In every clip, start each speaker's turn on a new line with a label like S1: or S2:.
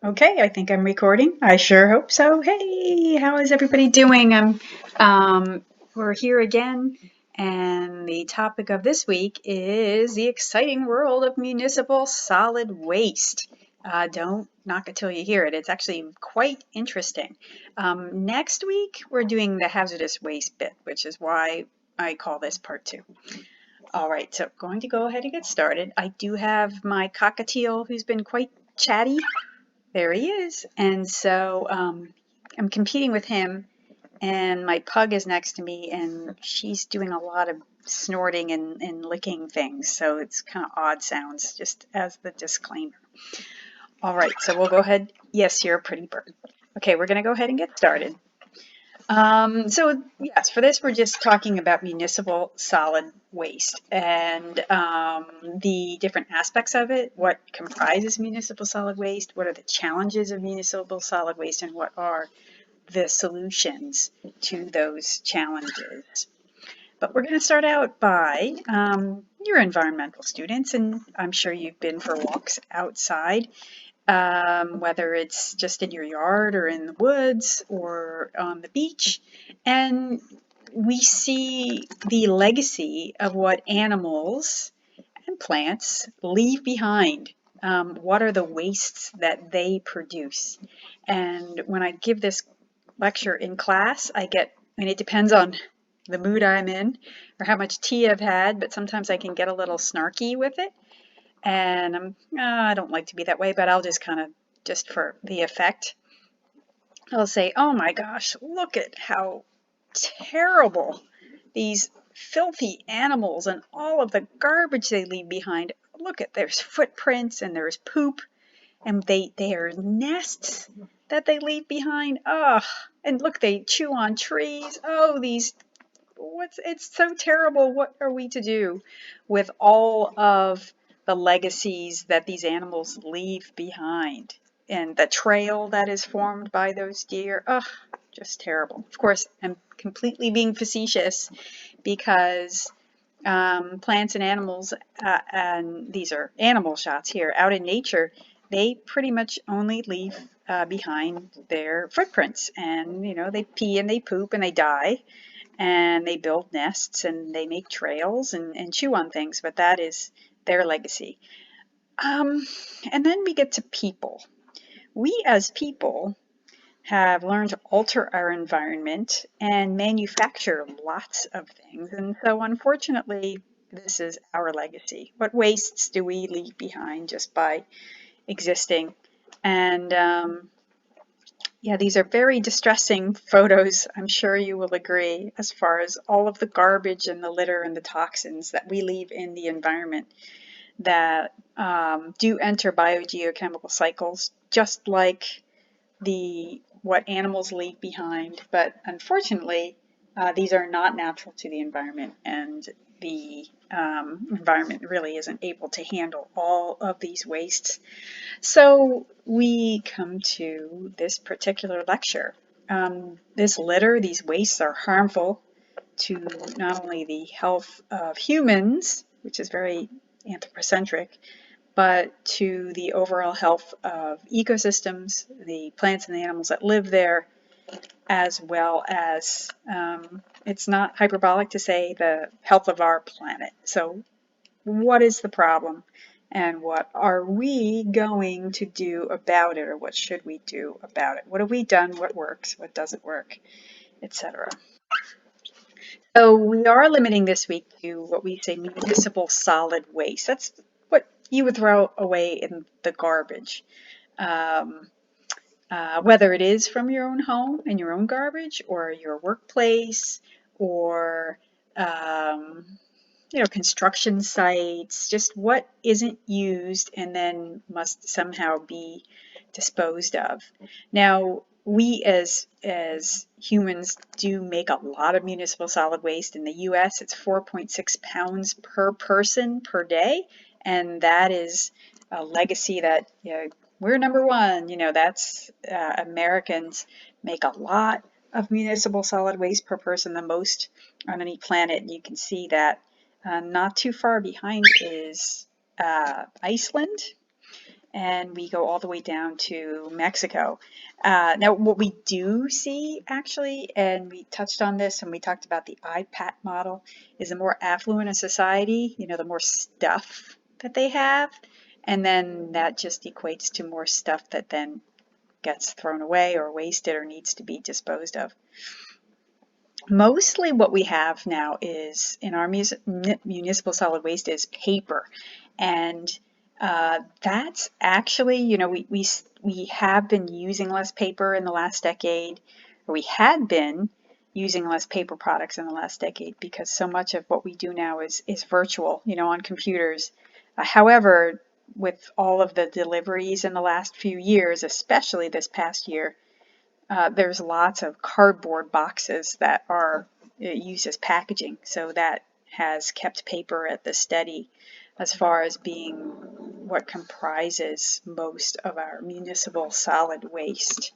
S1: Okay, I think I'm recording. I sure hope so. Hey, how is everybody doing? We're here again, and the topic of this week is the exciting world of municipal solid waste. Don't knock it till you hear it. It's actually quite interesting. Next week, we're doing the hazardous waste bit, which is why I call this part two. All right, so going to go ahead and get started. I do have my cockatiel who's been quite chatty. There he is. And so I'm competing with him, and my pug is next to me, and she's doing a lot of snorting and licking things. So it's kind of odd sounds, just as the disclaimer. All right, so we'll go ahead. Yes, you're a pretty bird. Okay, we're going to go ahead and get started. So yes, for this, we're just talking about municipal solid waste and the different aspects of it, what comprises municipal solid waste, what are the challenges of municipal solid waste, and what are the solutions to those challenges. But we're going to start out by you're environmental students, and I'm sure you've been for walks outside, whether it's just in your yard or in the woods or on the beach. And we see the legacy of what animals and plants leave behind. What are the wastes that they produce? And when I give this lecture in class, it depends on the mood I'm in or how much tea I've had, but sometimes I can get a little snarky with it. And I don't like to be that way, but I'll just kind of, just for the effect, I'll say, oh my gosh, look at how terrible these filthy animals and all of the garbage they leave behind. Look at, there's footprints and there's poop and they are nests that they leave behind. Oh, and look, they chew on trees. Oh, it's so terrible. What are we to do with all of the legacies that these animals leave behind and the trail that is formed by those deer? Ugh, just terrible. Of course, I'm completely being facetious because plants and animals, and these are animal shots here, out in nature, they pretty much only leave behind their footprints. And, they pee and they poop and they die and they build nests and they make trails and chew on things, but that is their legacy. And then we get to people. We as people have learned to alter our environment and manufacture lots of things. And so unfortunately, this is our legacy. What wastes do we leave behind just by existing? And yeah, these are very distressing photos. I'm sure you will agree, as far as all of the garbage and the litter and the toxins that we leave in the environment that do enter biogeochemical cycles, just like what animals leave behind. But unfortunately, these are not natural to the environment, and the environment really isn't able to handle all of these wastes. So we come to this particular lecture. This litter, these wastes are harmful to not only the health of humans, which is very anthropocentric, but to the overall health of ecosystems, the plants and the animals that live there, as well as, it's not hyperbolic to say, the health of our planet. So what is the problem? And what are we going to do about it, or what should we do about it? What have we done? What works? What doesn't work? Etc. So we are limiting this week to what we say municipal solid waste. That's what you would throw away in the garbage. Um, Whether it is from your own home and your own garbage, or your workplace, or construction sites, just what isn't used and then must somehow be disposed of. Now, we as humans do make a lot of municipal solid waste. In the US, it's 4.6 pounds per person per day, and that is a legacy that, we're number one. That's Americans make a lot of municipal solid waste per person, the most on any planet. And you can see that not too far behind is Iceland, and we go all the way down to Mexico. Now, what we do see actually, and we touched on this and we talked about the IPAT model, is the more affluent a society, the more stuff that they have, and then that just equates to more stuff that then gets thrown away or wasted or needs to be disposed of. Mostly what we have now is in our municipal solid waste is paper, and that's actually, we have been using less paper in the last decade, or we had been using less paper products in the last decade because so much of what we do now is virtual, on computers. However, with all of the deliveries in the last few years, especially this past year, there's lots of cardboard boxes that are used as packaging, so that has kept paper at the steady as far as being what comprises most of our municipal solid waste.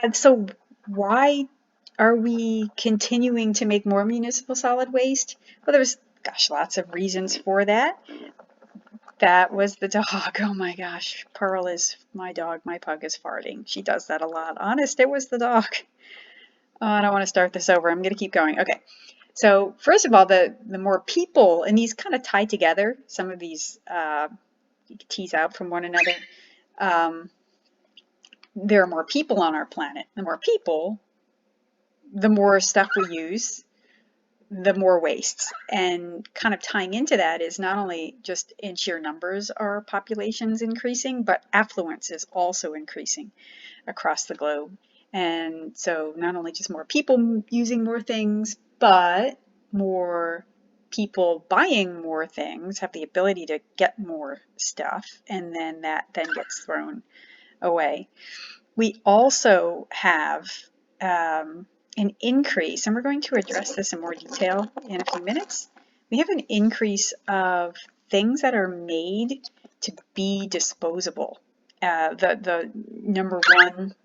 S1: And so why are we continuing to make more municipal solid waste? Well, there's, lots of reasons for that. That was the dog. Oh my gosh. Pearl is my dog. My pug is farting. She does that a lot. Honest, it was the dog. Oh, I don't want to start this over. I'm going to keep going. Okay. So first of all, the more people, and these kind of tie together, some of these you can tease out from one another. There are more people on our planet. The more people, the more stuff we use, the more wastes. And kind of tying into that is not only just in sheer numbers are populations increasing, but affluence is also increasing across the globe. And so not only just more people using more things, but more people buying more things, have the ability to get more stuff, and then that then gets thrown away. We also have an increase, and we're going to address this in more detail in a few minutes. We have an increase of things that are made to be disposable. The number one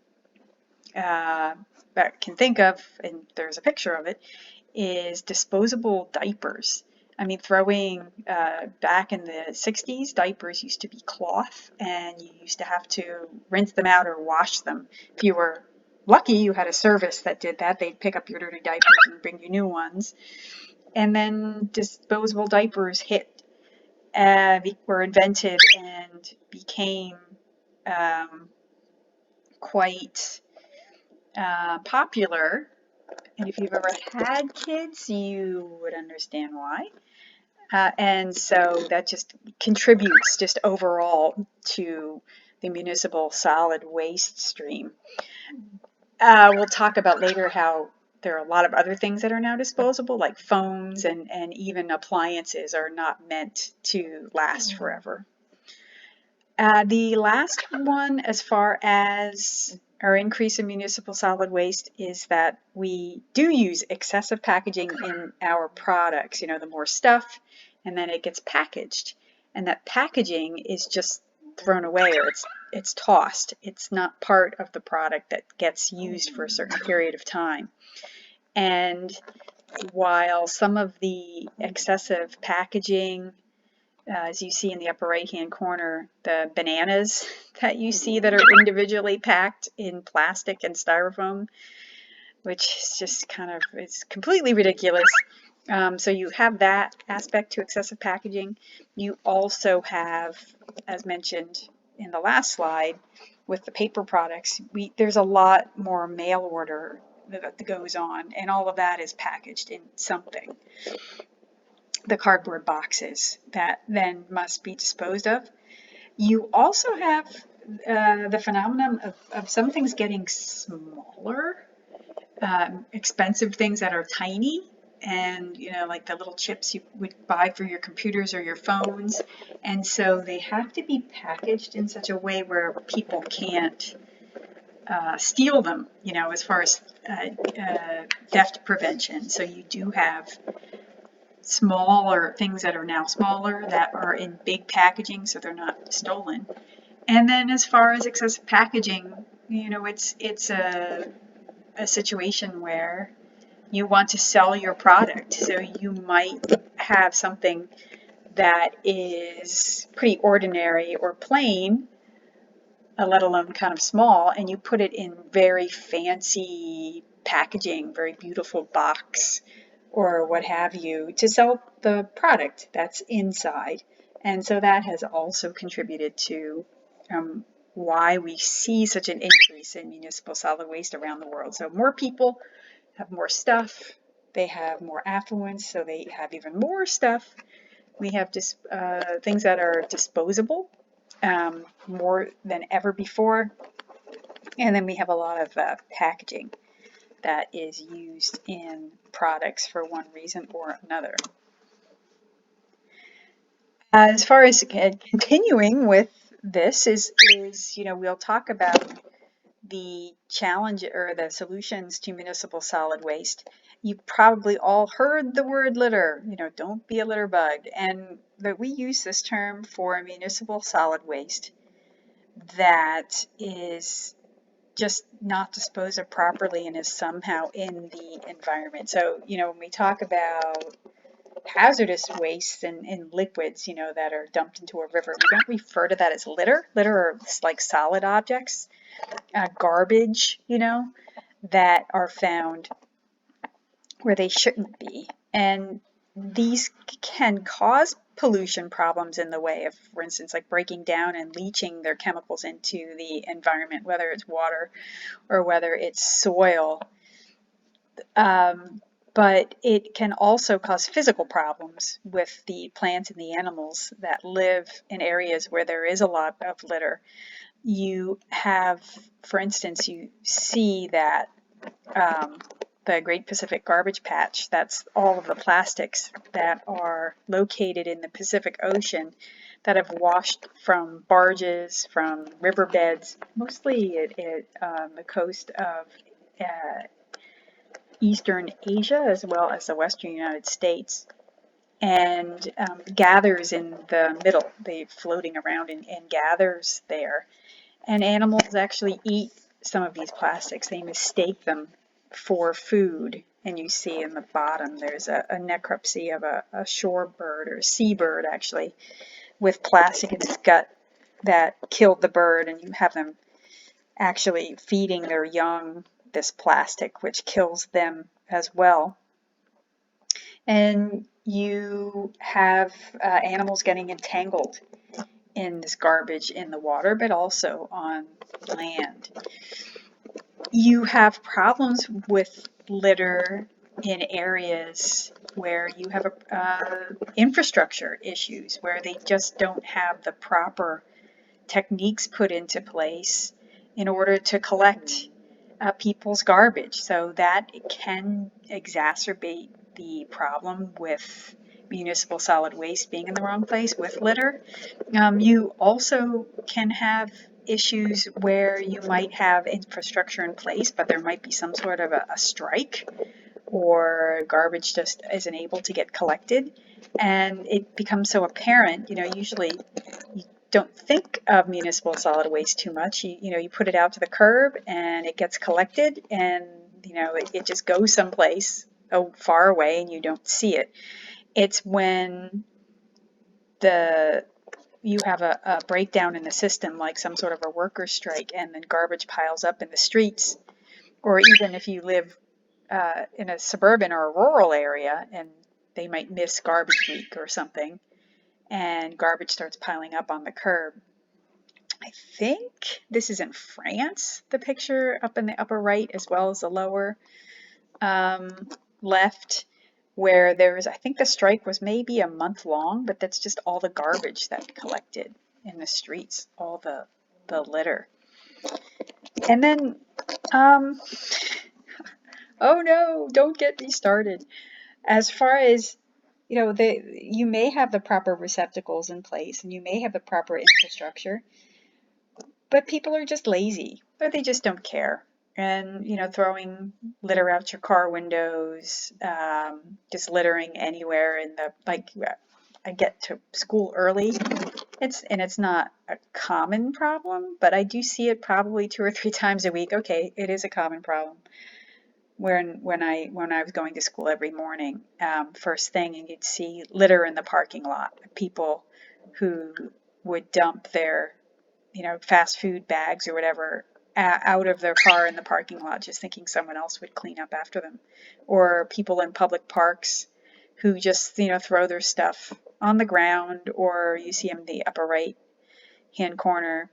S1: that I can think of, and there's a picture of it, is disposable diapers. I mean, throwing back in the 60s, diapers used to be cloth, and you used to have to rinse them out or wash them. If you were lucky, you had a service that did that. They'd pick up your dirty diapers and bring you new ones. And then disposable diapers were invented and became quite popular. And if you've ever had kids, you would understand why. And so that just contributes just overall to the municipal solid waste stream. We'll talk about later how there are a lot of other things that are now disposable, like phones and even appliances are not meant to last forever. The last one, as far as our increase in municipal solid waste, is that we do use excessive packaging in our products. The more stuff, and then it gets packaged, and that packaging is just thrown away, or it's tossed. It's not part of the product that gets used for a certain period of time. And while some of the excessive packaging, as you see in the upper right-hand corner, the bananas that you see that are individually packed in plastic and styrofoam, which is just it's completely ridiculous. So you have that aspect to excessive packaging. You also have, as mentioned in the last slide, with the paper products, there's a lot more mail order that goes on, and all of that is packaged in something. The cardboard boxes that then must be disposed of. You also have the phenomenon of some things getting smaller, expensive things that are tiny, and like the little chips you would buy for your computers or your phones, and so they have to be packaged in such a way where people can't steal them, as far as theft prevention. So you do have smaller things that are now smaller that are in big packaging, so they're not stolen. And then as far as excessive packaging, it's a situation where you want to sell your product, so you might have something that is pretty ordinary or plain, let alone kind of small, and you put it in very fancy packaging, very beautiful box, or what have you, to sell the product that's inside. And so that has also contributed to why we see such an increase in municipal solid waste around the world. So more people have more stuff, they have more affluence, so they have even more stuff. We have just things that are disposable more than ever before. And then we have a lot of packaging that is used in products for one reason or another. As far as continuing with this is we'll talk about the challenge or the solutions to municipal solid waste. You probably all heard the word litter, don't be a litter bug. And that we use this term for municipal solid waste that is just not disposed of properly and is somehow in the environment. So, when we talk about hazardous wastes and liquids, that are dumped into a river, we don't refer to that as litter. Litter are like solid objects, garbage, that are found where they shouldn't be. And these can cause pollution problems in the way of, for instance, like breaking down and leaching their chemicals into the environment, whether it's water or whether it's soil. But it can also cause physical problems with the plants and the animals that live in areas where there is a lot of litter. You have, for instance, you see that the Great Pacific Garbage Patch, that's all of the plastics that are located in the Pacific Ocean that have washed from barges, from riverbeds, mostly at the coast of Eastern Asia as well as the Western United States, and gathers in the middle. They're floating around and gathers there. And animals actually eat some of these plastics. They mistake them for food. And you see in the bottom there's a necropsy of a shorebird or a seabird actually with plastic in its gut that killed the bird, and you have them actually feeding their young this plastic, which kills them as well. And you have animals getting entangled in this garbage in the water, but also on land. You have problems with litter in areas where you have infrastructure issues, where they just don't have the proper techniques put into place in order to collect people's garbage. So that can exacerbate the problem with municipal solid waste being in the wrong place with litter. You also can have issues where you might have infrastructure in place, but there might be some sort of a strike, or garbage just isn't able to get collected, and it becomes so apparent. Usually you don't think of municipal solid waste too much. You put it out to the curb and it gets collected, and it just goes someplace far away and you don't see it. It's when you have a breakdown in the system, like some sort of a worker strike, and then garbage piles up in the streets, or even if you live in a suburban or a rural area and they might miss garbage week or something, and garbage starts piling up on the curb. I think this is in France, the picture up in the upper right as well as the lower left, where I think the strike was maybe a month long, but that's just all the garbage that collected in the streets, all the litter. And then, oh no, don't get me started. As far as, you may have the proper receptacles in place and you may have the proper infrastructure, but people are just lazy, or they just don't care. And, throwing litter out your car windows, just littering anywhere I get to school early. It's not a common problem, but I do see it probably 2 or 3 times a week. Okay, it is a common problem. when I was going to school every morning, first thing, and you'd see litter in the parking lot. People who would dump their, fast food bags or whatever out of their car in the parking lot, just thinking someone else would clean up after them. Or people in public parks who just, throw their stuff on the ground, or you see them in the upper right hand corner.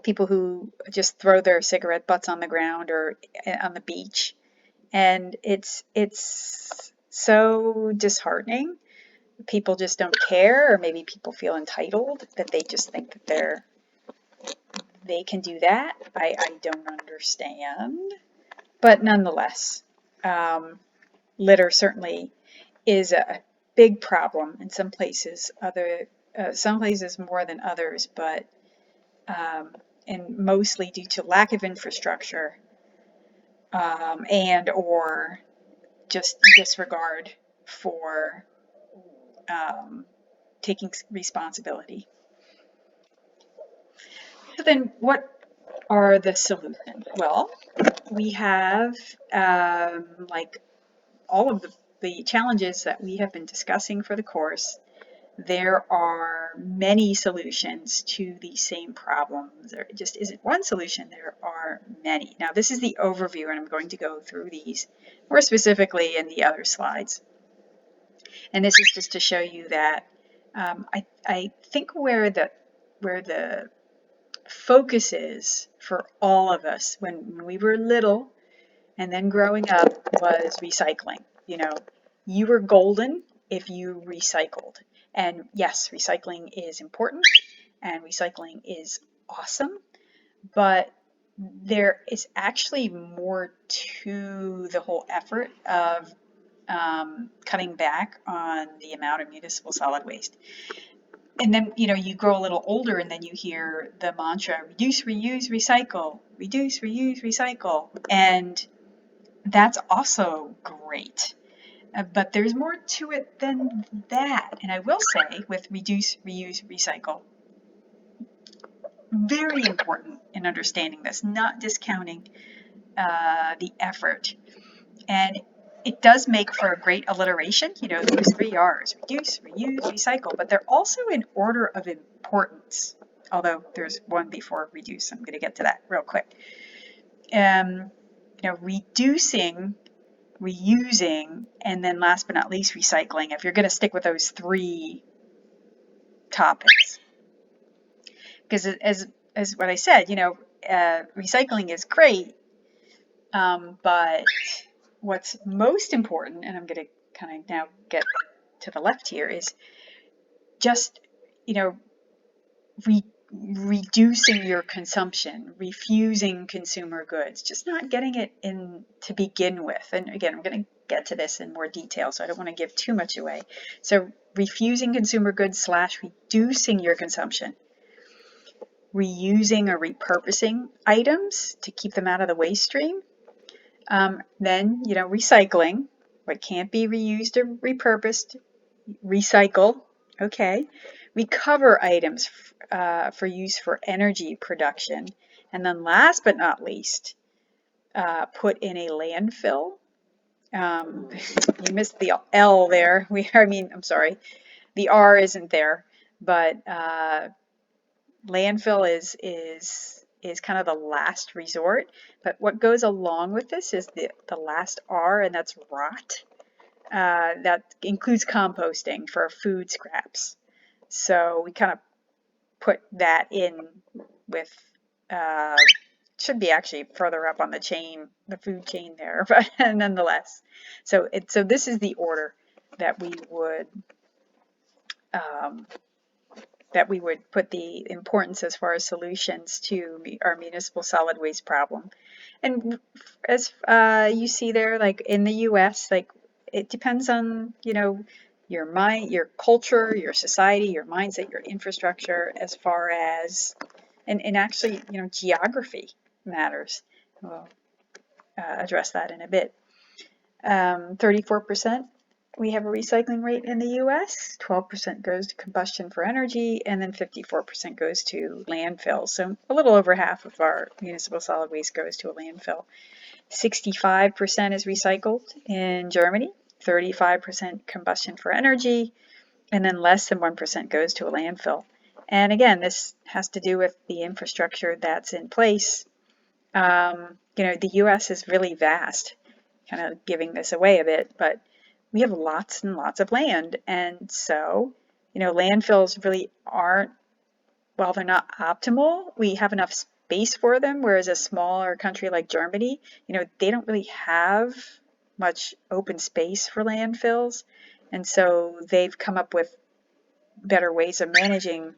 S1: People who just throw their cigarette butts on the ground or on the beach. And it's so disheartening. People just don't care, or maybe people feel entitled that they just think that they can do that. I don't understand. But nonetheless, litter certainly is a big problem in some places, some places more than others, but and mostly due to lack of infrastructure, and or just disregard for taking responsibility. So then what are the solutions? Well, we have like all of the challenges that we have been discussing for the course. There are many solutions to these same problems. There just isn't one solution, there are many. Now this is the overview, and I'm going to go through these more specifically in the other slides. And this is just to show you that I think where the focus is for all of us when we were little and then growing up was recycling. You were golden if you recycled. And yes, recycling is important and recycling is awesome, but there is actually more to the whole effort of cutting back on the amount of municipal solid waste. And then, you grow a little older and then you hear the mantra, reduce, reuse, recycle, reduce, reuse, recycle. And that's also great. But there's more to it than that. And I will say with reduce, reuse, recycle, very important in understanding this, not discounting the effort. And it does make for a great alliteration, those 3 R's, reduce, reuse, recycle, but they're also in order of importance, although there's one before reduce. I'm going to get to that real quick. Reducing, reusing, and then last but not least, recycling, if you're going to stick with those 3 topics. Because as what I said, recycling is great, but what's most important, and I'm going to kind of now get to the left here, is just, reducing your consumption, refusing consumer goods, just not getting it in to begin with. And again, I'm going to get to this in more detail, so I don't want to give too much away. So refusing consumer goods / reducing your consumption, reusing or repurposing items to keep them out of the waste stream. Then, recycling, what can't be reused or repurposed, recycle, okay. Recover items for use for energy production. And then last but not least, put in a landfill. You missed the L there. I'm sorry, the R isn't there, but landfill is kind of the last resort. But what goes along with this is the last R, and that's rot. That includes composting for food scraps. So we kind of put that in with, should be actually further up on the chain, the food chain there, but nonetheless. So this is the order that we would put the importance as far as solutions to our municipal solid waste problem. And as you see there, like in the US, like it depends on, your mind, your culture, your society, your mindset, your infrastructure, as far as, and actually, geography matters. We'll address that in a bit. 34%. We have a recycling rate in the US, 12% goes to combustion for energy, and then 54% goes to landfill. So a little over half of our municipal solid waste goes to a landfill. 65% is recycled in Germany, 35% combustion for energy, and then less than 1% goes to a landfill. And again, this has to do with the infrastructure that's in place. The US is really vast, kind of giving this away a bit, but we have lots and lots of land. And so, landfills really aren't, while they're not optimal, we have enough space for them, whereas a smaller country like Germany, they don't really have much open space for landfills. And so they've come up with better ways of managing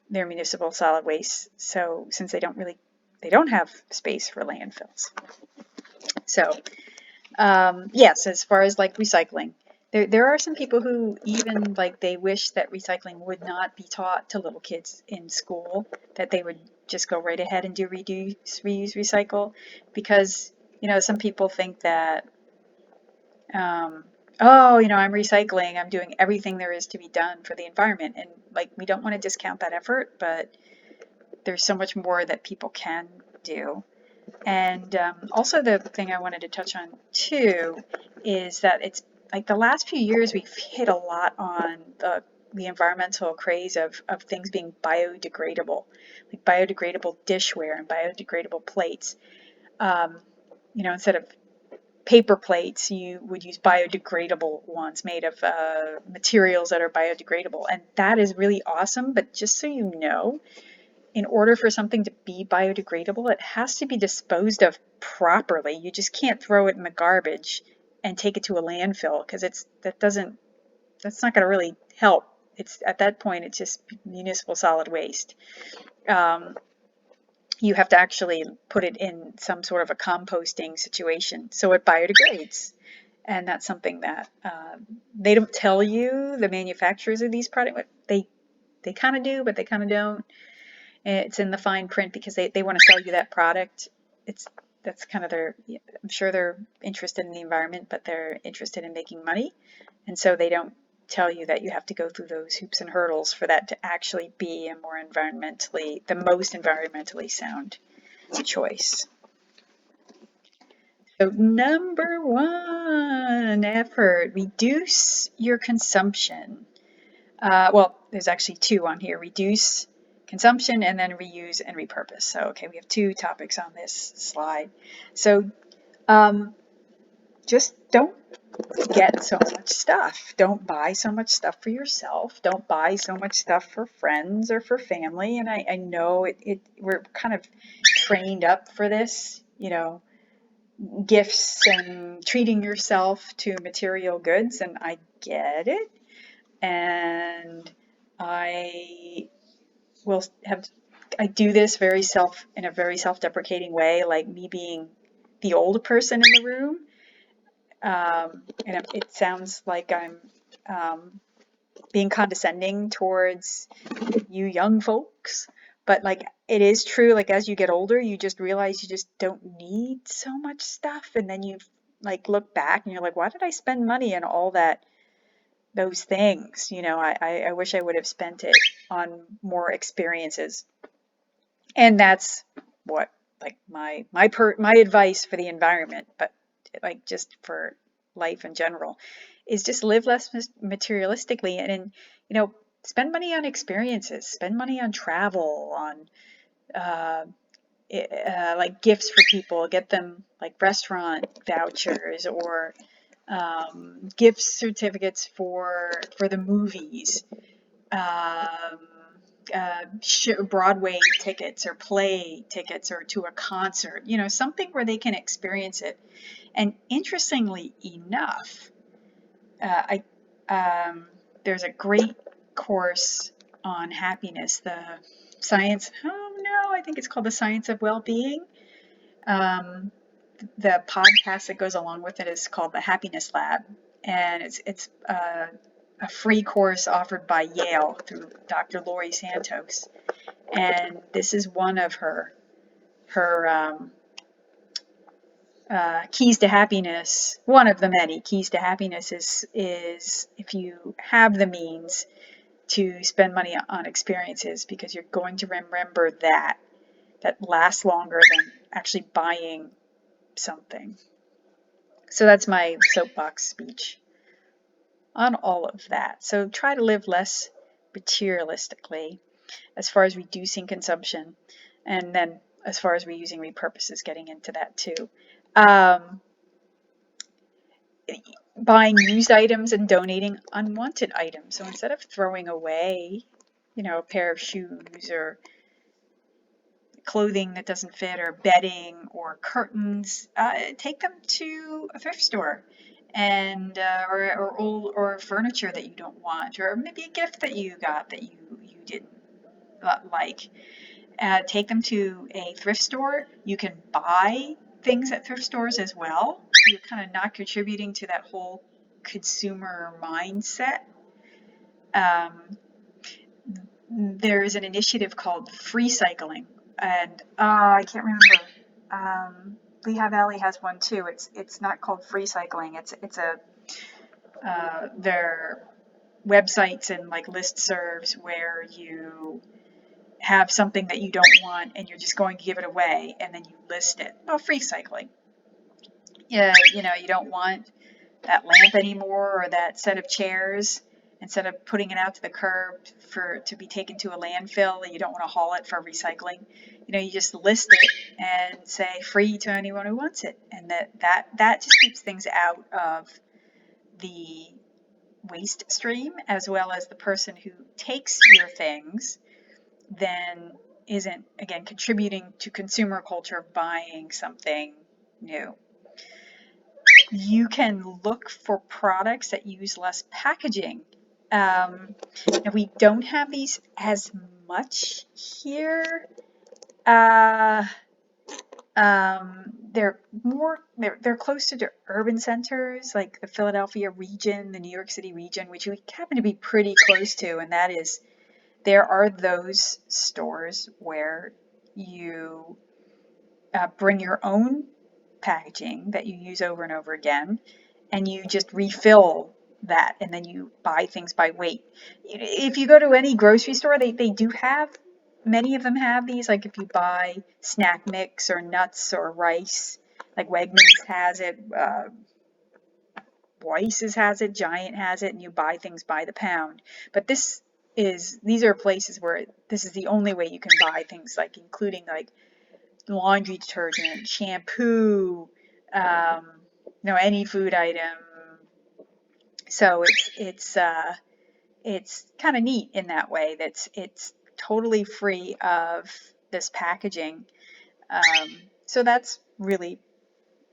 S1: their municipal solid waste. So since they don't have space for landfills. So yes, as far as like recycling, there are some people who even like they wish that recycling would not be taught to little kids in school, that they would just go right ahead and do reduce, reuse, recycle, because some people think that oh, I'm recycling, I'm doing everything there is to be done for the environment, and like we don't want to discount that effort, but there's so much more that people can do. And also the thing I wanted to touch on too is that it's like the last few years we've hit a lot on the environmental craze of things being biodegradable, like biodegradable dishware and biodegradable plates. Instead of paper plates, you would use biodegradable ones made of materials that are biodegradable. And that is really awesome. But just so you know, in order for something to be biodegradable, it has to be disposed of properly. You just can't throw it in the garbage and take it to a landfill, because that's not going to really help. It's at that point, it's just municipal solid waste. You have to actually put it in some sort of a composting situation so it biodegrades. And that's something that they don't tell you, the manufacturers of these products. They kind of do, but they kind of don't. It's in the fine print because they want to sell you that product. That's kind of I'm sure they're interested in the environment, but they're interested in making money. And so they don't tell you that you have to go through those hoops and hurdles for that to actually be the most environmentally sound choice. So number one effort, reduce your consumption. Well, there's actually two on here: reduce consumption and then reuse and repurpose. So, okay, we have two topics on this slide. So, just don't get so much stuff. Don't buy so much stuff for yourself. Don't buy so much stuff for friends or for family. And I know we're kind of trained up for this, gifts and treating yourself to material goods, and I get it. And I do this in a very self-deprecating way, like me being the old person in the room. And it sounds like I'm being condescending towards you young folks, but like it is true. Like as you get older, you just realize you just don't need so much stuff, and then you like look back and you're like, why did I spend money on all those things? I wish I would have spent it on more experiences. And that's what like my advice for the environment, but like just for life in general, is just live less materialistically, and spend money on experiences, spend money on travel, on like gifts for people, get them like restaurant vouchers or gift certificates for the movies, Broadway tickets or play tickets or to a concert, something where they can experience it. And interestingly enough, there's a great course on happiness, I think it's called The Science of Well-Being. The podcast that goes along with it is called The Happiness Lab, and it's a free course offered by Yale through Dr. Laurie Santos. And this is one of her keys to happiness. One of the many keys to happiness is if you have the means to spend money on experiences, because you're going to remember that lasts longer than actually buying something. So that's my soapbox speech on all of that. So try to live less materialistically as far as reducing consumption, and then as far as reusing, repurpose is getting into that too. Buying used items and donating unwanted items. So instead of throwing away, a pair of shoes or clothing that doesn't fit or bedding or curtains, take them to a thrift store and or furniture that you don't want, or maybe a gift that you got that you didn't like. Take them to a thrift store. You can buy things at thrift stores as well. So you're kind of not contributing to that whole consumer mindset. There's an initiative called free cycling, and I can't remember. Lehigh Valley has one too. It's not called free cycling. It's their websites and like listservs where you have something that you don't want and you're just going to give it away, and then you list it. Oh, free cycling. Yeah, you don't want that lamp anymore or that set of chairs. Instead of putting it out to the curb to be taken to a landfill, and you don't want to haul it for recycling, you just list it and say free to anyone who wants it, and that just keeps things out of the waste stream, as well as the person who takes your things then isn't, again, contributing to consumer culture of buying something new. You can look for products that use less packaging. And we don't have these as much here. They're closer to urban centers like the Philadelphia region, the New York City region, which we happen to be pretty close to, and that is there are those stores where you bring your own packaging that you use over and over again, and you just refill that, and then you buy things by weight. If you go to any grocery store, they do have, many of them have these, like if you buy snack mix or nuts or rice, like Wegmans has it, Weiss's has it, Giant has it, and you buy things by the pound. But these are places where this is the only way you can buy things, like including like laundry detergent, shampoo, any food item. So it's kind of neat in that way. It's totally free of this packaging. So that's really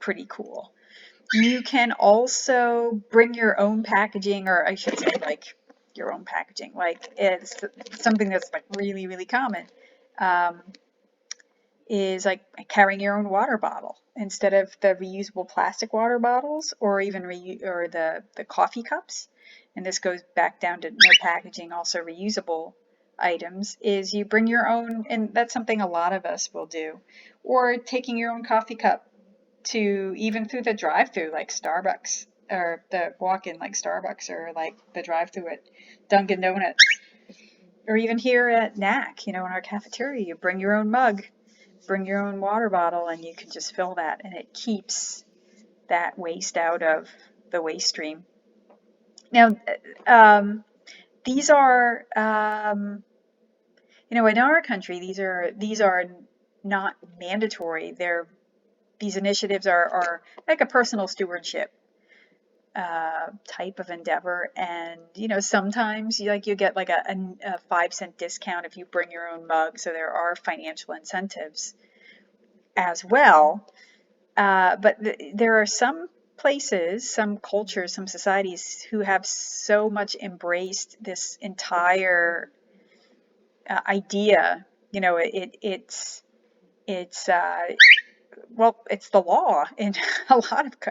S1: pretty cool. You can also bring your own packaging, or I should say like your own packaging. Like it's something that's like really, really common. Is like carrying your own water bottle instead of the reusable plastic water bottles, or even the coffee cups. And this goes back down to no packaging, also reusable items, is you bring your own, and that's something a lot of us will do. Or taking your own coffee cup to even through the drive-through like Starbucks, or the walk-in like Starbucks, or like the drive-through at Dunkin' Donuts, or even here at NAC, in our cafeteria, you bring your own mug, bring your own water bottle, and you can just fill that, and it keeps that waste out of the waste stream. Now, these are, in our country, these are not mandatory. These initiatives are like a personal stewardship type of endeavor, and sometimes you get like a 5-cent discount if you bring your own mug. So there are financial incentives as well. But there are some places, some cultures, some societies who have so much embraced this entire idea. It's the law in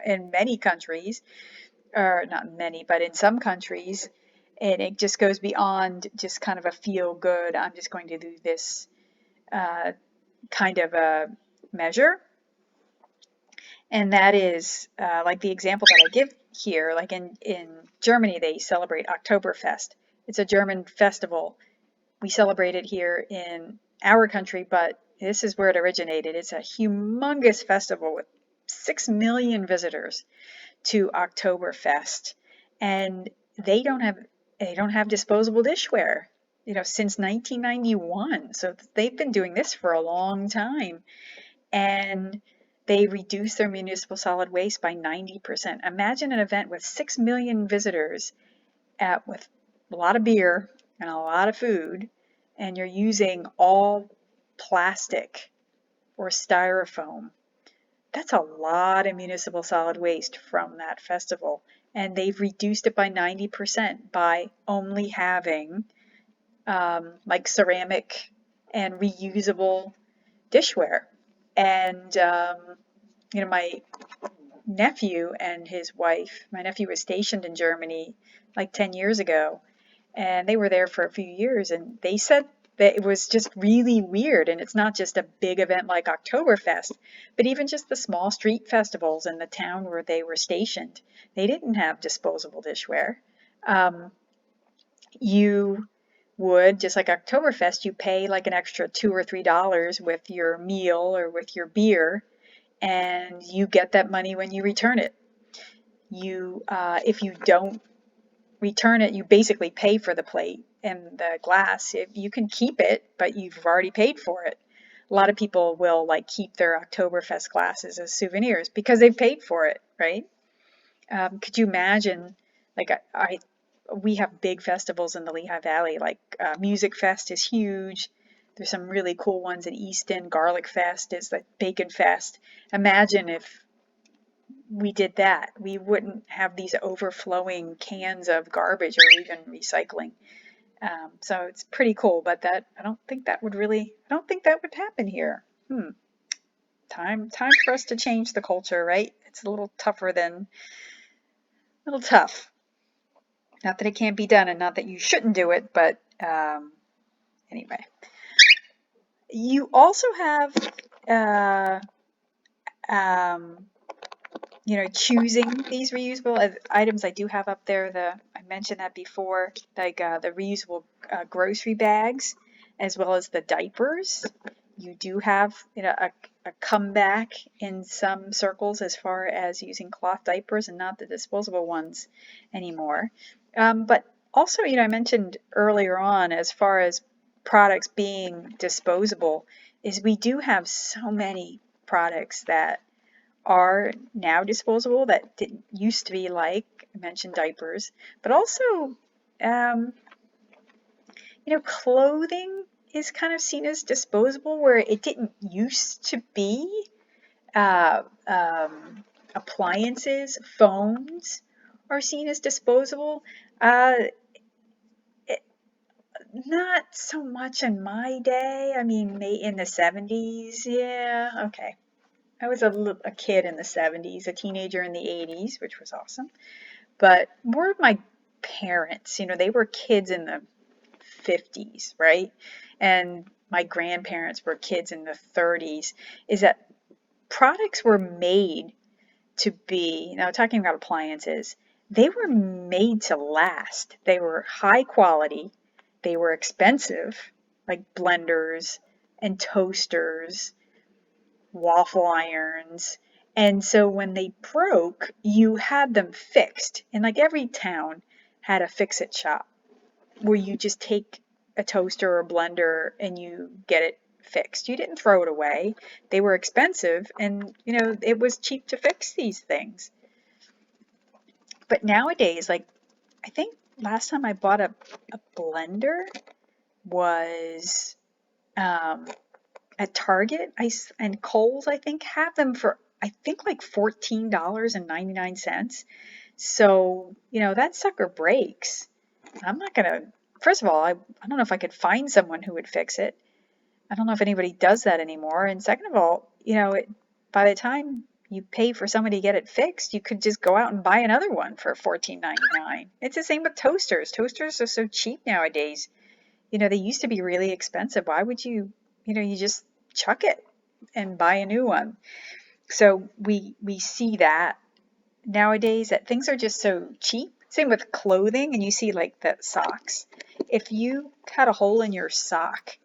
S1: in many countries, or not many, but in some countries, and it just goes beyond just kind of a feel good, I'm just going to do this kind of a measure. And that is like the example that I give here, like in Germany, they celebrate Oktoberfest. It's a German festival. We celebrate it here in our country, but this is where it originated. It's a humongous festival with 6 million visitors to Oktoberfest, and they don't have disposable dishware, since 1991. So they've been doing this for a long time, and they reduced their municipal solid waste by 90%. Imagine an event with 6 million visitors with a lot of beer and a lot of food, and you're using all plastic or styrofoam. That's a lot of municipal solid waste from that festival. And they've reduced it by 90% by only having like ceramic and reusable dishware. And, my nephew and his wife, my nephew was stationed in Germany like 10 years ago, and they were there for a few years, and they said that it was just really weird. And it's not just a big event like Oktoberfest, but even just the small street festivals in the town where they were stationed, they didn't have disposable dishware. You would, just like Oktoberfest, you pay like an extra $2 or $3 with your meal or with your beer, and you get that money when you return it. If you don't return it, you basically pay for the plate and the glass. You can keep it, but you've already paid for it. A lot of people will like keep their Oktoberfest glasses as souvenirs because they've paid for it, right? Could you imagine, like we have big festivals in the Lehigh Valley, like Music Fest is huge. There's some really cool ones in Easton. Garlic Fest is like Bacon Fest. Imagine if we did that. We wouldn't have these overflowing cans of garbage or even recycling. So it's pretty cool, but I don't think that would happen here. Time for us to change the culture, right? It's a little tough. Not that it can't be done and not that you shouldn't do it, but anyway. You also have choosing these reusable items. I do have up there I mentioned that before, like the reusable grocery bags, as well as the diapers. You do have a comeback in some circles as far as using cloth diapers and not the disposable ones anymore. But also, I mentioned earlier on, as far as products being disposable, is we do have so many products that are now disposable that didn't used to be, like I mentioned, diapers, but also, clothing is kind of seen as disposable where it didn't used to be. Appliances, phones are seen as disposable. Not so much in my day. I mean, in the 70s, yeah, okay. I was a kid in the 70s, a teenager in the 80s, which was awesome. But more of my parents, they were kids in the 50s, right? And my grandparents were kids in the 30s, is that products were made to be, now talking about appliances, they were made to last. They were high quality. They were expensive, like blenders and toasters, waffle irons. And so when they broke, you had them fixed. And like every town had a fix-it shop where you just take a toaster or a blender and you get it fixed. You didn't throw it away. They were expensive, and it was cheap to fix these things. But nowadays, like, I think last time I bought a blender was at Target, and Kohl's, I think, have them for, I think, like $14.99. So, that sucker breaks. I'm not going to, first of all, I don't know if I could find someone who would fix it. I don't know if anybody does that anymore. And second of all, by the time you pay for somebody to get it fixed, you could just go out and buy another one for $14.99. It's the same with toasters. Toasters are so cheap nowadays. They used to be really expensive. Why would you just chuck it and buy a new one? So we see that nowadays, that things are just so cheap. Same with clothing, and you see like the socks. If you had a hole in your sock,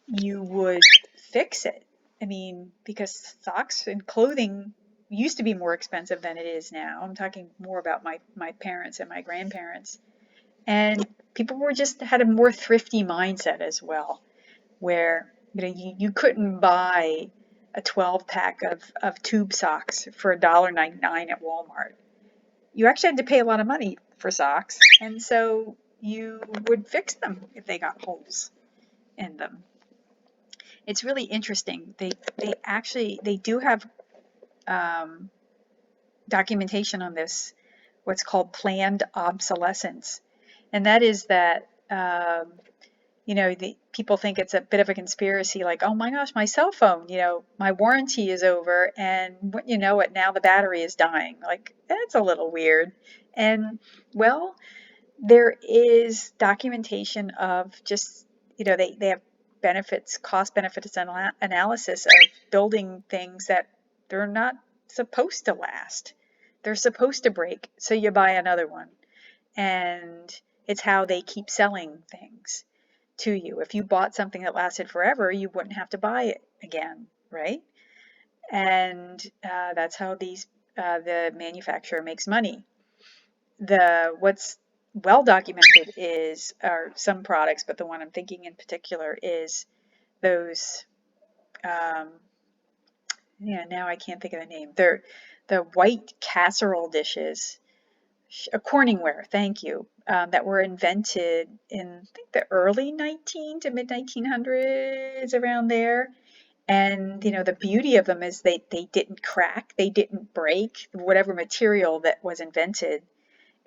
S1: you would fix it. I mean, because socks and clothing used to be more expensive than it is now. I'm talking more about my parents and my grandparents. And people were just had a more thrifty mindset as well, where you couldn't buy a 12 pack of tube socks for $1.99 at Walmart. You actually had to pay a lot of money for socks, and so you would fix them if they got holes in them. It's really interesting. They do have documentation on this, what's called planned obsolescence, and that is that the people think it's a bit of a conspiracy, like, oh my gosh, my cell phone, my warranty is over, and what you know it, now the battery is dying. Like, that's a little weird. And well, there is documentation of just, they have cost benefits analysis of building things that they're not supposed to last. They're supposed to break, so you buy another one. And it's how they keep selling things to you. If you bought something that lasted forever, you wouldn't have to buy it again, right? And that's how the manufacturer makes money. What's well documented are some products, but the one I'm thinking in particular is those. Now I can't think of the name. They're the white casserole dishes, Corningware. Thank you. That were invented in, I think, the early 19 to mid 1900s, around there. And the beauty of them is they didn't crack, they didn't break, whatever material that was invented.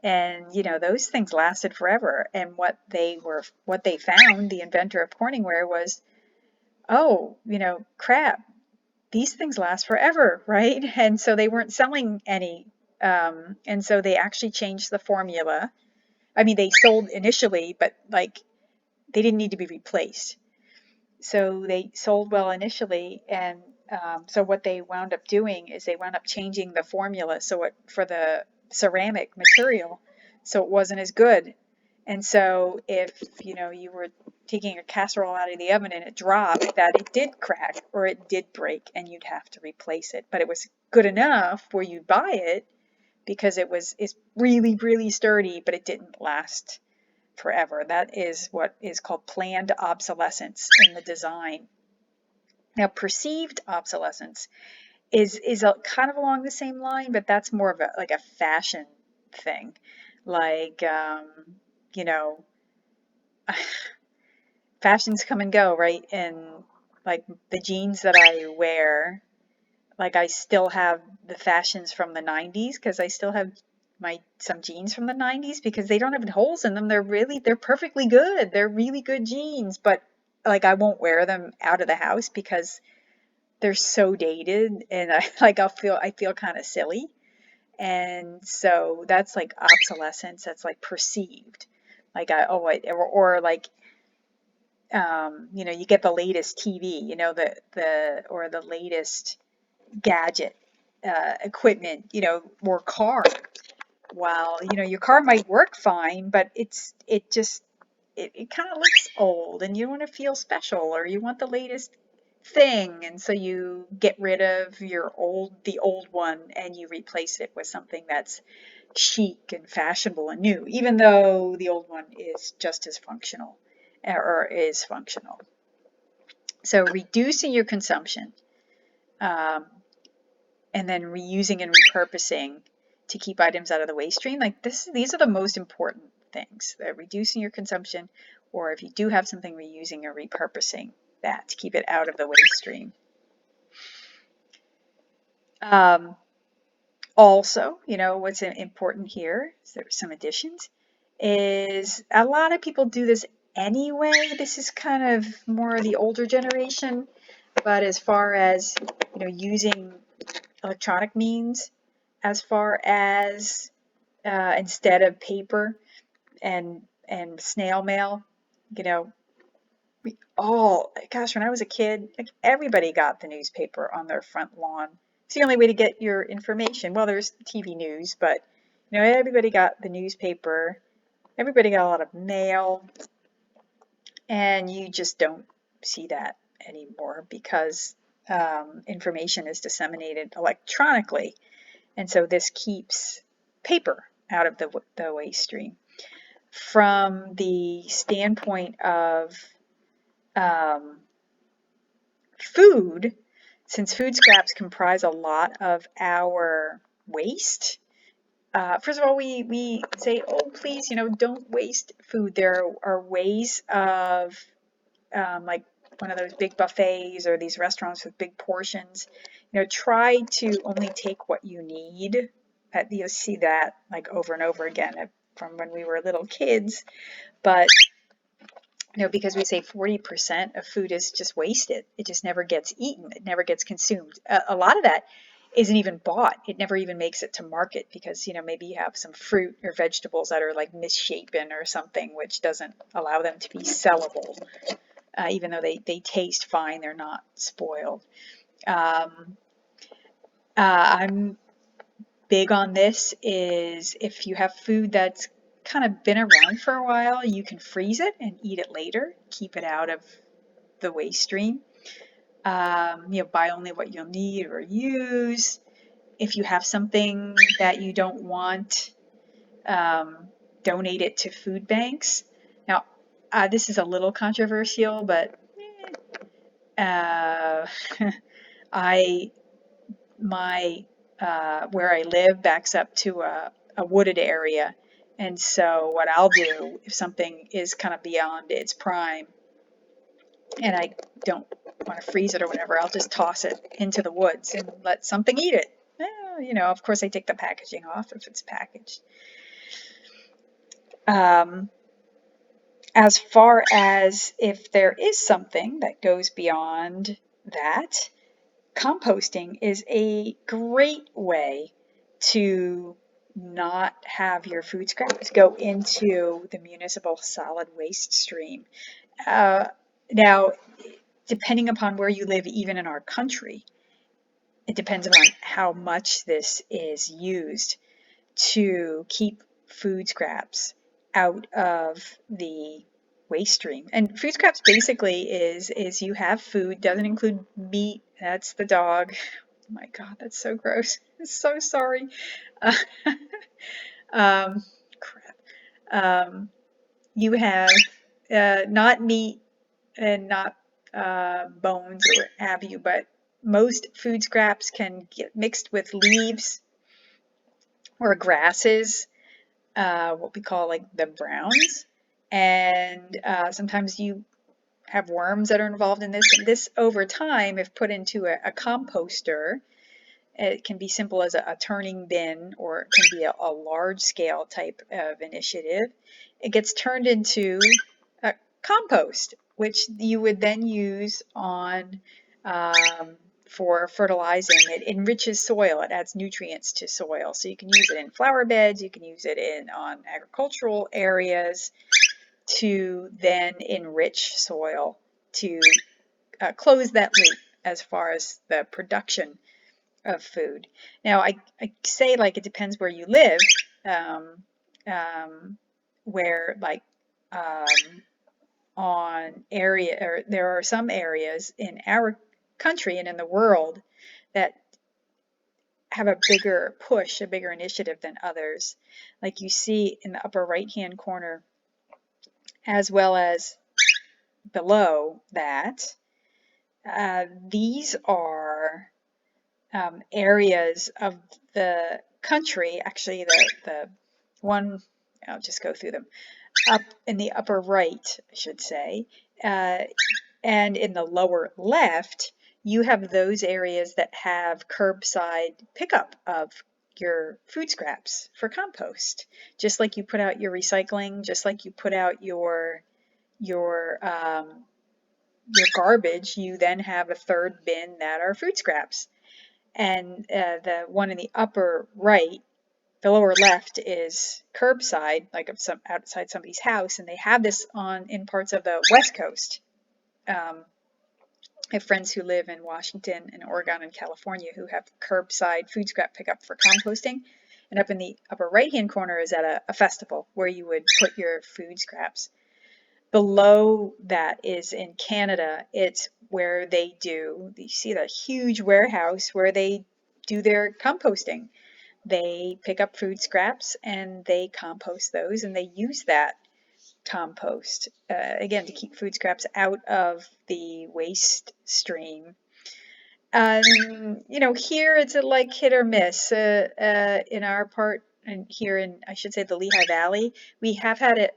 S1: And those things lasted forever. And what they found, the inventor of Corningware, was, oh, crap, these things last forever, right? And so they weren't selling any. And so they actually changed the formula. I mean, they sold initially, but like they didn't need to be replaced. So they sold well initially, and so what they wound up doing is they wound up changing the formula for the ceramic material, so it wasn't as good. And so if you were taking a casserole out of the oven and it dropped, that it did crack or it did break, and you'd have to replace it. But it was good enough where you'd buy it because it's really, really sturdy, but it didn't last forever. That is what is called planned obsolescence in the design. Now, perceived obsolescence is kind of along the same line, but that's more of a fashion thing. Like, fashions come and go, right? And like the jeans that I wear, like I still have the fashions from the 90s, because I still have some jeans from the 90s, because they don't have holes in them. They're perfectly good. They're really good jeans, but like I won't wear them out of the house because they're so dated, and I feel kind of silly. And so that's like obsolescence. That's like perceived. Like or like you get the latest TV, or the latest gadget, equipment, or car. While your car might work fine, but it kind of looks old, and you want to feel special, or you want the latest thing, and so you get rid of the old one, and you replace it with something that's chic and fashionable and new, even though the old one is just as functional, or is functional. So reducing your consumption, um, and then reusing and repurposing to keep items out of the waste stream. Like these are the most important things. Reducing your consumption, or if you do have something, reusing or repurposing that to keep it out of the waste stream. Also, what's important here, so there's some additions, is a lot of people do this anyway. This is kind of more the older generation, but as far as, using electronic means, as far as instead of paper and snail mail, gosh, when I was a kid, like everybody got the newspaper on their front lawn. It's the only way to get your information. Well, there's TV news, but everybody got the newspaper. Everybody got a lot of mail, and you just don't see that anymore because information is disseminated electronically. And so this keeps paper out of the waste stream. From the standpoint of food, since food scraps comprise a lot of our waste, first of all, we say, oh, please, don't waste food. There are ways of, like one of those big buffets or these restaurants with big portions, try to only take what you need. You'll see that like over and over again from when we were little kids. But because we say 40% of food is just wasted. It just never gets eaten. It never gets consumed. A lot of that isn't even bought. It never even makes it to market because, maybe you have some fruit or vegetables that are like misshapen or something, which doesn't allow them to be sellable. Even though they taste fine, they're not spoiled. I'm big on this is if you have food that's kind of been around for a while, you can freeze it and eat it later, keep it out of the waste stream. Buy only what you'll need or use. If you have something that you don't want, donate it to food banks. Now, this is a little controversial, but where I live backs up to a wooded area. And so what I'll do if something is kind of beyond its prime and I don't want to freeze it or whatever, I'll just toss it into the woods and let something eat it. Of course I take the packaging off if it's packaged. As far as if there is something that goes beyond that, composting is a great way to not have your food scraps go into the municipal solid waste stream. Now, depending upon where you live, even in our country, it depends on how much this is used to keep food scraps out of the waste stream. And food scraps basically is you have food, doesn't include meat. That's the dog. Oh my God, that's so gross. I'm so sorry. Crap. You have not meat and not bones or what have you, but most food scraps can get mixed with leaves or grasses, what we call like the browns. And sometimes you have worms that are involved in this. And this over time, if put into a composter, it can be simple as a turning bin, or it can be a large scale type of initiative. It gets turned into a compost, which you would then use on for fertilizing. It enriches soil. It adds nutrients to soil. So you can use it in flower beds. You can use it on agricultural areas to then enrich soil to close that loop as far as the production of food. Now, I say like it depends where you live, where like on area, or there are some areas in our country and in the world that have a bigger push, a bigger initiative than others. Like you see in the upper right-hand corner, as well as below that, these are areas of the country, actually the one, I'll just go through them, up in the upper right, I should say, and in the lower left, you have those areas that have curbside pickup of your food scraps for compost. Just like you put out your recycling, just like you put out your garbage, you then have a third bin that are food scraps. And the one in the upper right, the lower left, is curbside, like outside somebody's house, and they have this in parts of the West Coast. I have friends who live in Washington and Oregon and California who have curbside food scrap pickup for composting. And up in the upper right-hand corner is at a festival where you would put your food scraps. Below that is in Canada. It's where you see that huge warehouse where they do their composting. They pick up food scraps and they compost those, and they use that compost, again, to keep food scraps out of the waste stream. Here it's like hit or miss. In our part, and here in, I should say, the Lehigh Valley, we have had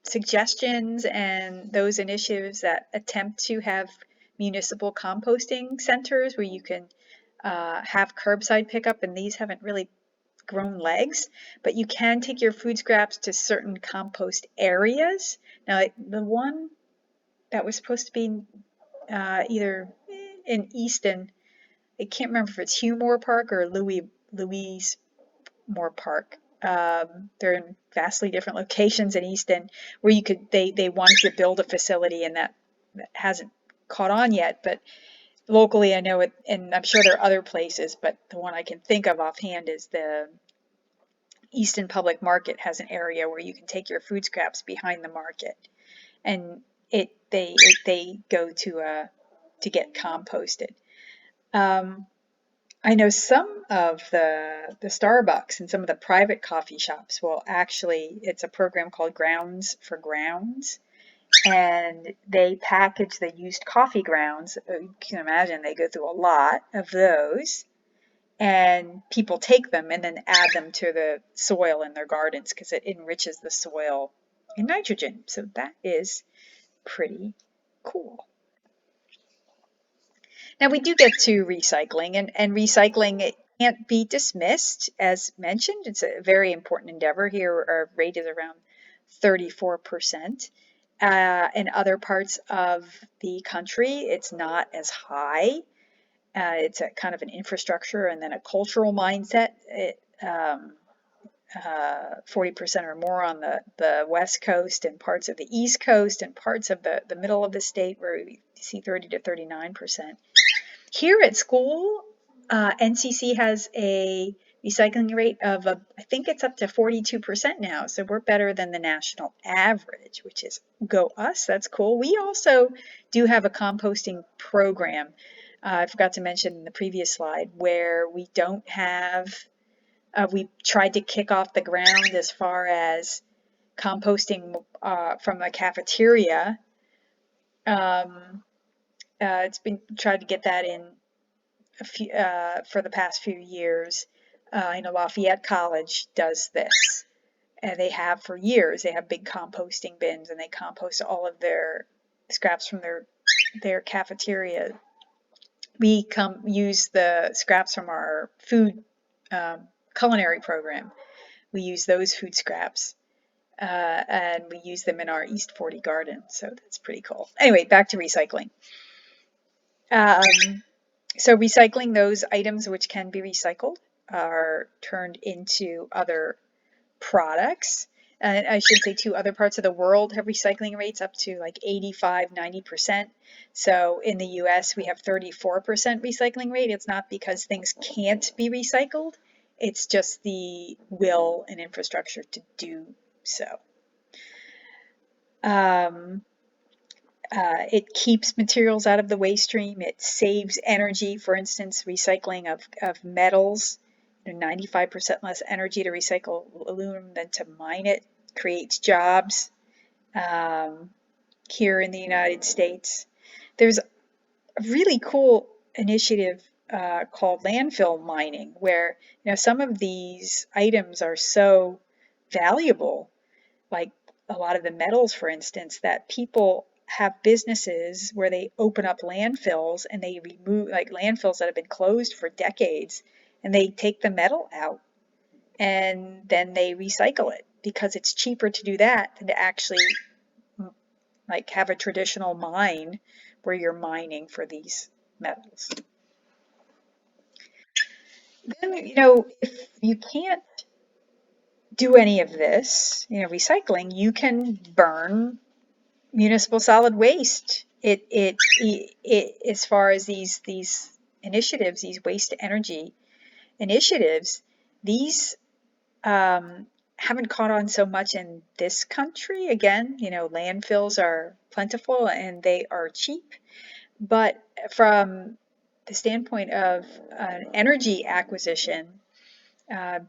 S1: suggestions and those initiatives that attempt to have municipal composting centers where you can have curbside pickup, and these haven't really grown legs, but you can take your food scraps to certain compost areas. Now, the one that was supposed to be either in Easton, I can't remember if it's Hugh Park or Louise Moore Park. They're in vastly different locations in Easton, where they wanted to build a facility, and that hasn't caught on yet, but locally I know it, and I'm sure there are other places, but the one I can think of offhand is the Easton Public Market has an area where you can take your food scraps behind the market, and they go to get composted. I know some of the Starbucks and some of the private coffee shops will actually, it's a program called Grounds for Grounds, and they package the used coffee grounds. You can imagine they go through a lot of those, and people take them and then add them to the soil in their gardens because it enriches the soil in nitrogen. So that is pretty cool. Now we do get to recycling, and recycling, it can't be dismissed. As mentioned, it's a very important endeavor. Here our rate is around 34%. In other parts of the country, it's not as high. It's a kind of an infrastructure and then a cultural mindset. 40% or more on the West Coast and parts of the East Coast and parts of the middle of the state, where we see 30 to 39%. Here at school, NCC has a recycling rate of, I think it's up to 42% now. So we're better than the national average, which is go us. That's cool. We also do have a composting program. I forgot to mention in the previous slide, where we don't have, we tried to kick off the ground as far as composting from the cafeteria. It's been tried to get that in for the past few years. I know Lafayette College does this, and they have for years. They have big composting bins, and they compost all of their scraps from their cafeteria. We use the scraps from our food culinary program. We use those food scraps, and we use them in our East 40 garden. So that's pretty cool. Anyway, back to recycling. So recycling, those items which can be recycled are turned into other products. And I should say too, other parts of the world have recycling rates up to like 85, 90%. So in the US, we have 34% recycling rate. It's not because things can't be recycled. It's just the will and infrastructure to do so. It keeps materials out of the waste stream. It saves energy. For instance, recycling of metals, 95% less energy to recycle aluminum than to mine it, creates jobs here in the United States. There's a really cool initiative called landfill mining, where some of these items are so valuable, like a lot of the metals, for instance, that people have businesses where they open up landfills and they remove, like landfills that have been closed for decades, and they take the metal out and then they recycle it, because it's cheaper to do that than to actually like have a traditional mine where you're mining for these metals. Then, if you can't do any of this, recycling, you can burn municipal solid waste. It as far as these initiatives, these waste to energy initiatives, these haven't caught on so much in this country. Again, landfills are plentiful and they are cheap. But from the standpoint of an energy acquisition,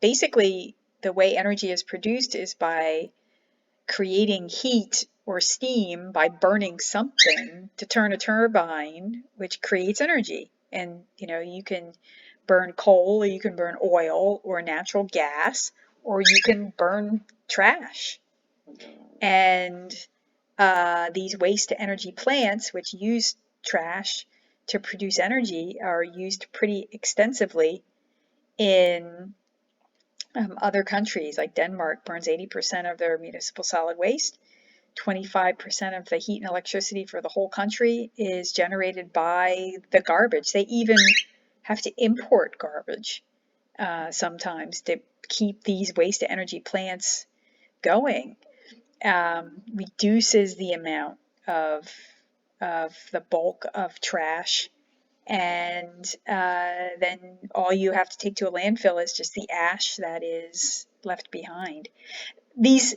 S1: basically the way energy is produced is by creating heat or steam by burning something to turn a turbine, which creates energy. And you can burn coal, or you can burn oil or natural gas, or you can burn trash. And these waste to energy plants, which use trash to produce energy, are used pretty extensively in other countries. Like Denmark burns 80% of their municipal solid waste. 25% of the heat and electricity for the whole country is generated by the garbage. They even have to import garbage sometimes to keep these waste to energy plants going. Reduces the amount of the bulk of trash, and then all you have to take to a landfill is just the ash that is left behind. These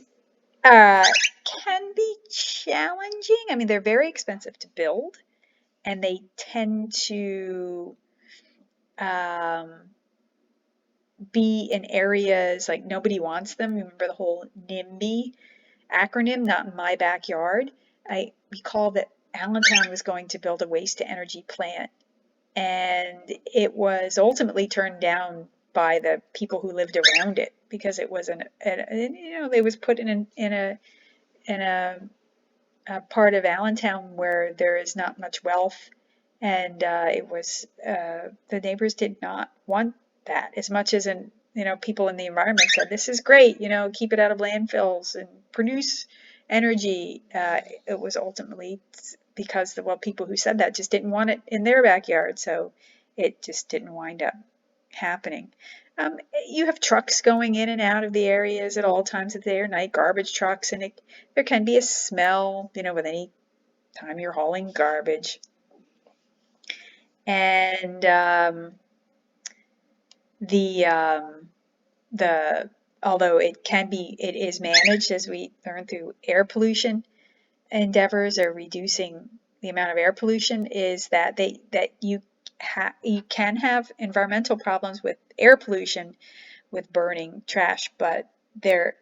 S1: can be challenging. I mean, they're very expensive to build, and they tend to be in areas like nobody wants them. Remember the whole NIMBY acronym, not in my backyard? I recall that Allentown was going to build a waste to energy plant, and it was ultimately turned down by the people who lived around it because it was it was put in a part of Allentown where there is not much wealth, and the neighbors did not want that as much as people in the environment said this is great, keep it out of landfills and produce energy. It was ultimately because the people who said that just didn't want it in their backyard, so it just didn't wind up happening. You have trucks going in and out of the areas at all times of the day or night, garbage trucks, and there can be a smell, with any time you're hauling garbage. And although it is managed, as we learn through air pollution endeavors or reducing the amount of air pollution, is that you can have environmental problems with air pollution with burning trash, but there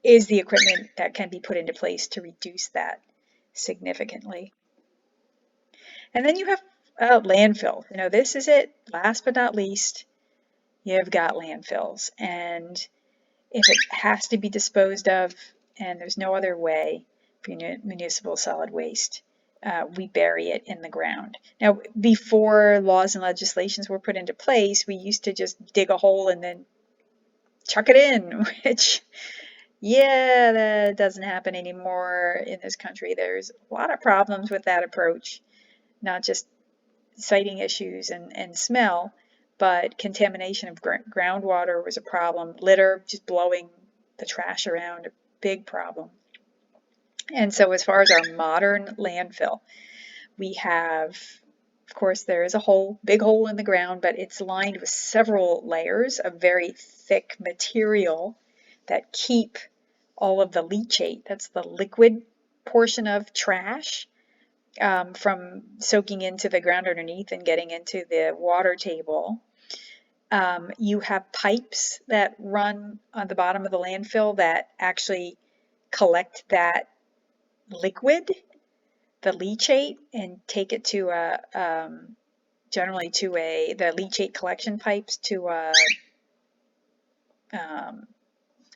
S1: is the equipment that can be put into place to reduce that significantly. And then you have landfill. This is it. Last but not least, you've got landfills. And if it has to be disposed of and there's no other way for municipal solid waste, we bury it in the ground. Now, before laws and legislations were put into place, we used to just dig a hole and then chuck it in, which, yeah, that doesn't happen anymore in this country. There's a lot of problems with that approach, not just siting issues and smell, but contamination of groundwater was a problem. Litter, just blowing the trash around, a big problem. And so as far as our modern landfill, we have, of course, there is a big hole in the ground, but it's lined with several layers of very thick material that keep all of the leachate, that's the liquid portion of trash, from soaking into the ground underneath and getting into the water table. You have pipes that run on the bottom of the landfill that actually collect that liquid, the leachate, and take it to generally to the leachate collection pipes to a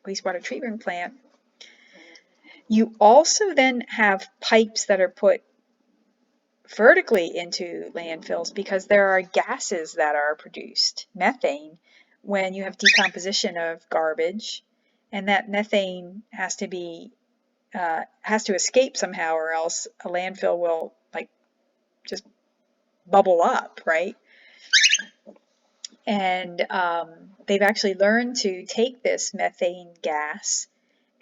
S1: wastewater treatment plant. You also then have pipes that are put vertically into landfills because there are gases that are produced, methane, when you have decomposition of garbage, and that methane has to escape somehow, or else a landfill will just bubble up, right? And they've actually learned to take this methane gas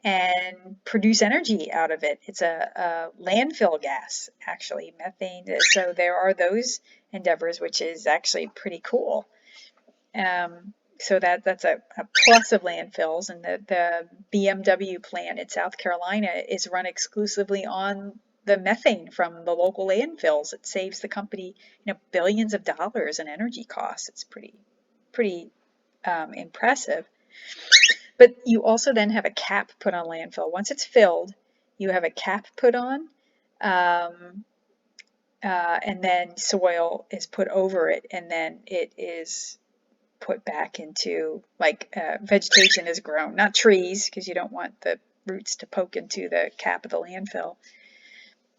S1: and produce energy out of it. It's a landfill gas, actually, methane. So there are those endeavors, which is actually pretty cool. So that's a plus of landfills. And the BMW plant in South Carolina is run exclusively on the methane from the local landfills. It saves the company, billions of dollars in energy costs. It's pretty impressive. But you also then have a cap put on landfill. Once it's filled, you have a cap put on, um, and then soil is put over it, and then it is put back into, like, vegetation is grown, not trees, because you don't want the roots to poke into the cap of the landfill.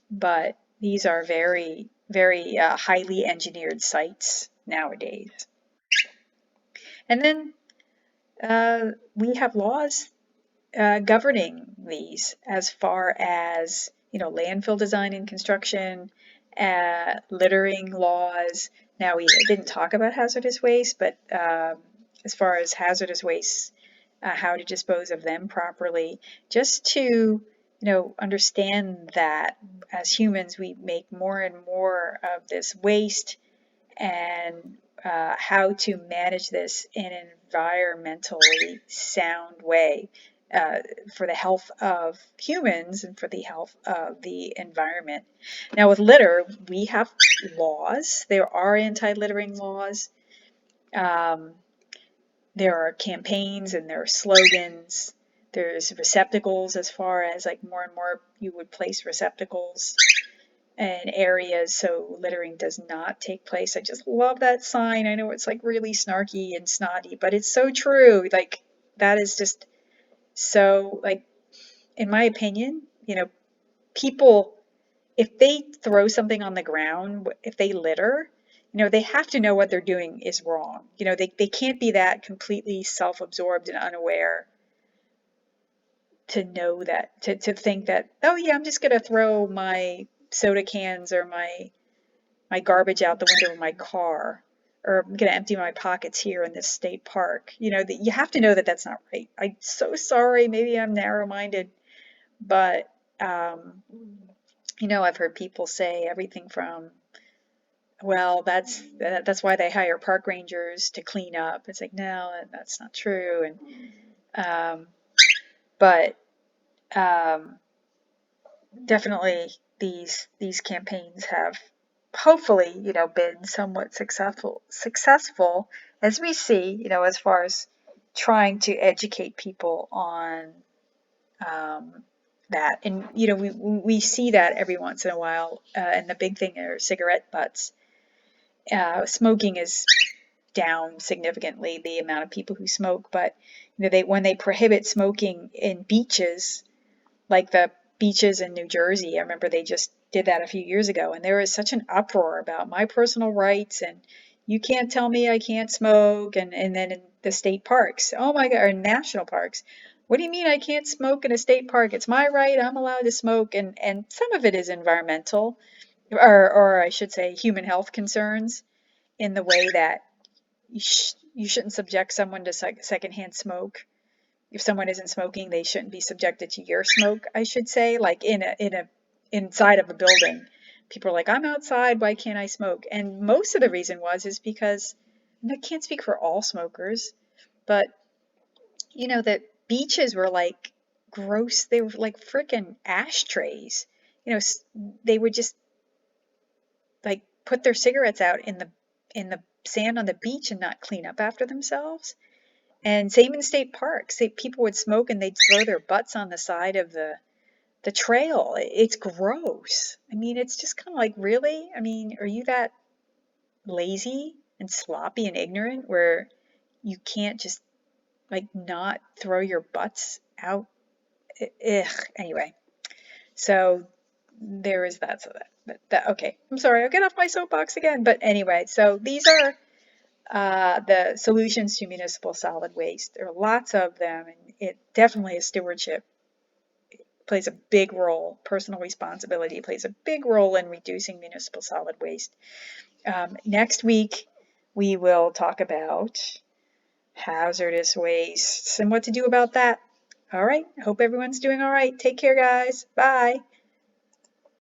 S1: But these are very, very highly engineered sites nowadays. And then we have laws governing these as far as, landfill design and construction, littering laws. Now, we didn't talk about hazardous waste, but as far as hazardous waste, how to dispose of them properly, just to, understand that as humans, we make more and more of this waste, and how to manage this in an environmentally sound way for the health of humans and for the health of the environment. Now, with litter, we have laws. There are anti-littering laws. There are campaigns and there are slogans. There's receptacles, as far as, like, more and more you would place receptacles in areas so littering does not take place. I just love that sign. I know it's, like, really snarky and snotty, but it's so true. Like, that is just so, like, in my opinion, people, if they throw something on the ground, if they litter, they have to know what they're doing is wrong. They can't be that completely self-absorbed and unaware to know that, to think that, oh yeah, I'm just going to throw my soda cans or my garbage out the window of my car, or I'm going to empty my pockets here in this state park. You have to know that that's not right. I'm so sorry. Maybe I'm narrow-minded, but, I've heard people say everything from, well, that's why they hire park rangers to clean up. It's like, no, that's not true. And, but, definitely these campaigns have hopefully, been somewhat successful, as we see, as far as trying to educate people on that. And, we see that every once in a while. And the big thing are cigarette butts. Smoking is down significantly, the amount of people who smoke, but, when they prohibit smoking in beaches, like the beaches in New Jersey. I remember they just did that a few years ago, and there was such an uproar about my personal rights, and you can't tell me I can't smoke. And then in the state parks, oh my God, or national parks, what do you mean I can't smoke in a state park? It's my right. I'm allowed to smoke. And some of it is environmental, or I should say human health concerns, in the way that you shouldn't subject someone to secondhand smoke. If someone isn't smoking, they shouldn't be subjected to your smoke, I should say. Like, inside of a building, people are like, I'm outside, why can't I smoke? And most of the reason is because, and I can't speak for all smokers, but, that beaches were like gross. They were like freaking ashtrays. They would just, like, put their cigarettes out in the sand on the beach and not clean up after themselves. And same in state parks. People would smoke and they'd throw their butts on the side of the trail. It's gross. I mean, it's just kind of like, really? I mean, are you that lazy and sloppy and ignorant where you can't just, like, not throw your butts out? Ugh. Anyway, so there is that. So that okay. I'm sorry. I'll get off my soapbox again. But anyway, so these are the solutions to municipal solid waste. There are lots of them, and it definitely is stewardship. Plays a big role. Personal responsibility plays a big role in reducing municipal solid waste. Next week, we will talk about hazardous wastes and what to do about that. All right. Hope everyone's doing all right. Take care, guys. Bye.